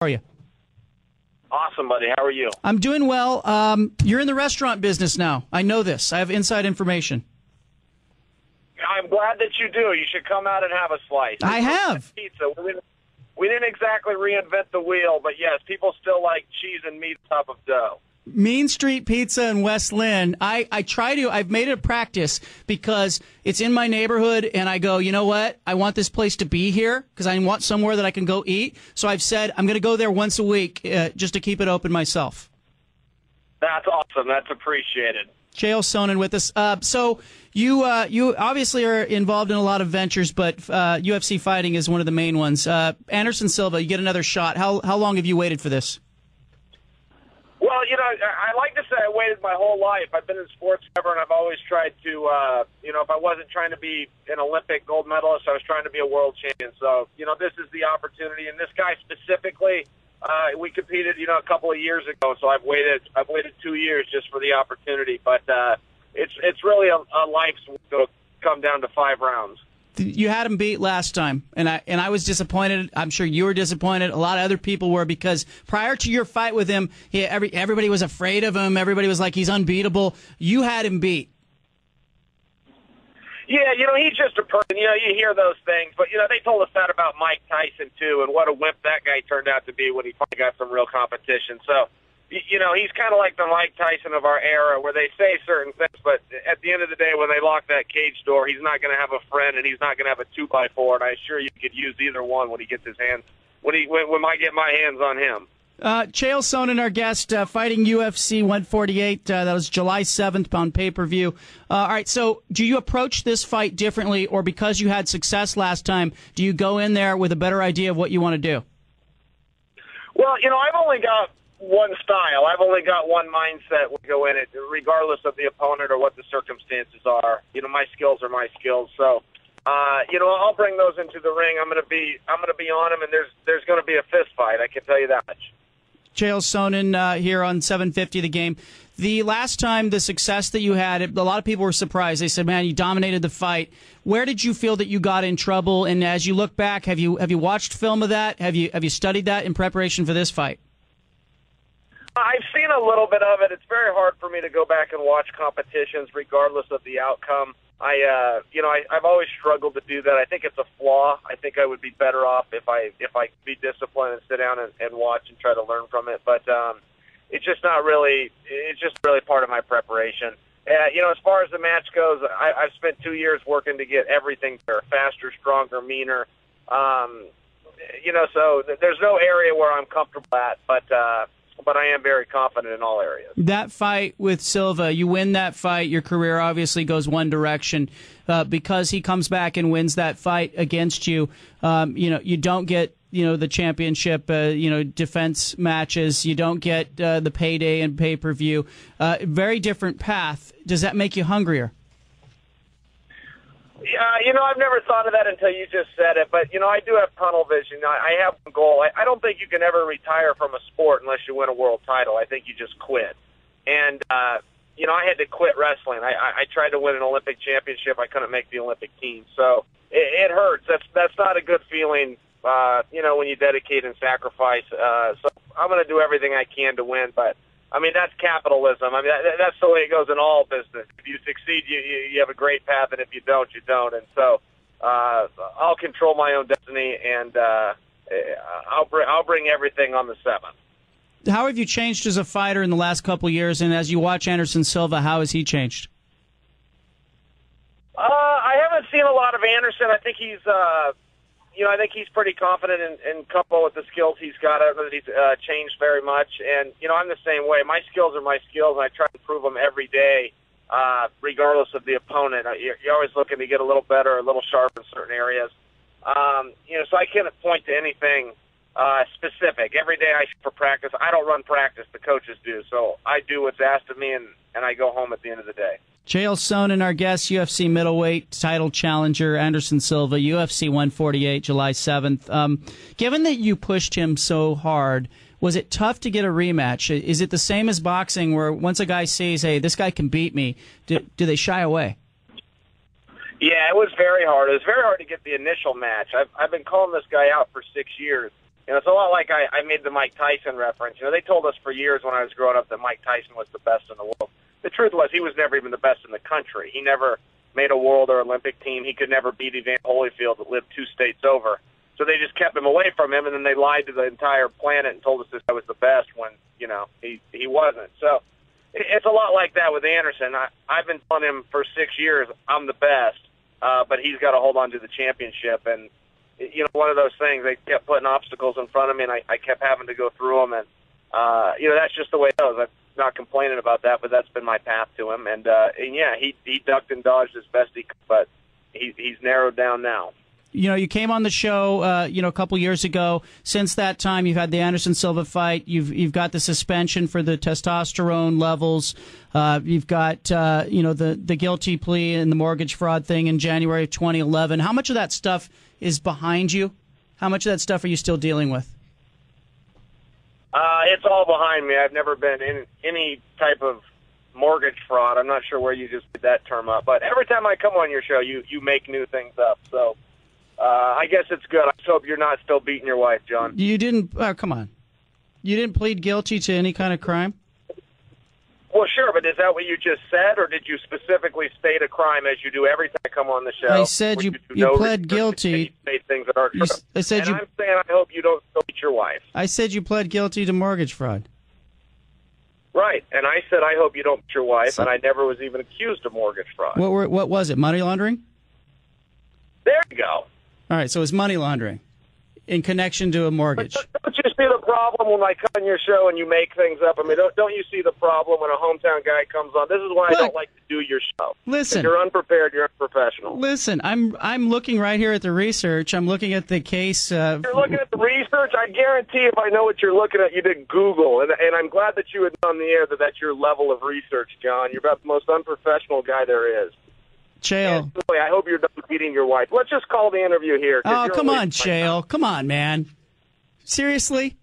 How are you? Awesome, buddy. How are you? I'm doing well. You're in the restaurant business now. I know this. I have inside information. I'm glad that you do. You should come out and have a slice. I have. Pizza. We didn't exactly reinvent the wheel, but yes, people still like cheese and meat on top of dough. Mean Street Pizza in West Lynn. I've made it a practice because it's in my neighborhood, and I go, you know what? I want this place to be here because I want somewhere that I can go eat. So I've said I'm going to go there once a week just to keep it open myself. That's awesome. That's appreciated. Chael Sonnen with us. So you obviously are involved in a lot of ventures, but UFC fighting is one of the main ones. Anderson Silva, you get another shot. How long have you waited for this? Well, I like to say I waited my whole life. I've been in sports forever, and I've always tried to, if I wasn't trying to be an Olympic gold medalist, I was trying to be a world champion. So, this is the opportunity. And this guy specifically, we competed, a couple of years ago. So I've waited 2 years just for the opportunity. But it's really a life's work to come down to 5 rounds. You had him beat last time, and I was disappointed. I'm sure you were disappointed. A lot of other people were, because prior to your fight with him, everybody was afraid of him. Everybody was like, he's unbeatable. You had him beat. Yeah, he's just a person. You hear those things, but they told us that about Mike Tyson too, and what a wimp that guy turned out to be when he finally got some real competition. So, he's kind of like the Mike Tyson of our era, where they say certain things, but at the end of the day, when they lock that cage door, he's not going to have a friend, and he's not going to have a 2x4. And I assure you could use either one when he gets his hands, when I get my hands on him. Chael Sonnen, our guest, fighting UFC 148. That was July 7th on pay-per-view. All right, so do you approach this fight differently, or because you had success last time, do you go in there with a better idea of what you want to do? Well, I've only got one style. I've only got one mindset when I go in it, regardless of the opponent or what the circumstances are. My skills are my skills. So, I'll bring those into the ring. I'm going to be on him, and there's going to be a fist fight. I can tell you that much. Chael Sonnen here on 750 The Game. The last time, the success that you had, a lot of people were surprised. They said, man, you dominated the fight. Where did you feel that you got in trouble? And as you look back, have you watched film of that? Have you studied that in preparation for this fight? I've seen a little bit of it. It's very hard for me to go back and watch competitions regardless of the outcome. I've always struggled to do that. I think it's a flaw. I think I would be better off if I could be disciplined and sit down and watch and try to learn from it. But it's just not really. It's just really part of my preparation. As far as the match goes, I've spent 2 years working to get everything better, faster, stronger, meaner. So there's no area where I'm comfortable at, but I am very confident in all areas. That fight with Silva, you win that fight, your career obviously goes one direction. Because he comes back and wins that fight against you, you don't get the championship defense matches. You don't get the payday and pay-per-view. Very different path. Does that make you hungrier? I've never thought of that until you just said it, but, I do have tunnel vision. I have a goal. I don't think you can ever retire from a sport unless you win a world title. I think you just quit. And, I had to quit wrestling. I tried to win an Olympic championship. I couldn't make the Olympic team. So it hurts. That's not a good feeling, when you dedicate and sacrifice. So I'm going to do everything I can to win, but that's capitalism. That's the way it goes in all business. If you succeed, you have a great path, and if you don't, you don't. And so I'll control my own destiny, and I'll bring everything on the 7th. How have you changed as a fighter in the last couple of years? And as you watch Anderson Silva, how has he changed? I haven't seen a lot of Anderson. I think he's pretty confident and comfortable with the skills he's got. I don't know that he's changed very much. And, I'm the same way. My skills are my skills, and I try to improve them every day, regardless of the opponent. You're always looking to get a little better, a little sharper in certain areas. So I can't point to anything specific. Every day for practice, I don't run practice. The coaches do. So I do what's asked of me, and I go home at the end of the day. Chael Sonnen, our guest, UFC middleweight title challenger, Anderson Silva, UFC 148, July 7th. Given that you pushed him so hard, was it tough to get a rematch? Is it the same as boxing, where once a guy sees, hey, this guy can beat me, do they shy away? Yeah, it was very hard. It was very hard to get the initial match. I've been calling this guy out for 6 years, You know, it's a lot like I made the Mike Tyson reference. You know, they told us for years when I was growing up that Mike Tyson was the best in the world. The truth was he was never even the best in the country. He never made a world or Olympic team. He could never beat Evander Holyfield that lived 2 states over. So they just kept him away from him, and then they lied to the entire planet and told us this guy was the best when, you know, he wasn't. So it's a lot like that with Anderson. I've been telling him for 6 years I'm the best, but he's got to hold on to the championship. And, you know, one of those things, they kept putting obstacles in front of me, and I kept having to go through them. And, you know, that's just the way it goes. I'm not complaining about that, but that's been my path to him. And yeah, he ducked and dodged as best he could, but he's narrowed down now. You know, you came on the show, you know, a couple years ago. Since that time, you've had the Anderson Silva fight. You've got the suspension for the testosterone levels. You've got, you know, the guilty plea and the mortgage fraud thing in January of 2011. How much of that stuff is behind you? How much of that stuff are you still dealing with? It's all behind me. I've never been in any type of mortgage fraud. I'm not sure where you just did that term up, but every time I come on your show, you make new things up. So I guess it's good. I just hope you're not still beating your wife, John. You didn't. Come on. You didn't plead guilty to any kind of crime? Well, sure, but is that what you just said, or did you specifically state a crime as you do every time I come on the show? I said you pled guilty. State things that are true. I said I'm saying I hope you don't still beat your wife. I said you pled guilty to mortgage fraud. Right, and I said I hope you don't beat your wife, and I never was even accused of mortgage fraud. What was it? Money laundering? There you go. All right, so it's money laundering in connection to a mortgage. Don't you see the problem when I come on your show and you make things up? I mean, don't you see the problem when a hometown guy comes on? This is why I don't like to do your show. Listen, if you're unprepared, you're unprofessional. Listen, I'm looking right here at the research. I'm looking at the case. You're looking at the research? I guarantee if I know what you're looking at, you did Google. And I'm glad that you admit on the air that that's your level of research, John. You're about the most unprofessional guy there is. Chael. I hope you're done beating your wife. Let's just call the interview here. Oh, come on, Chael. Come on, man. Seriously?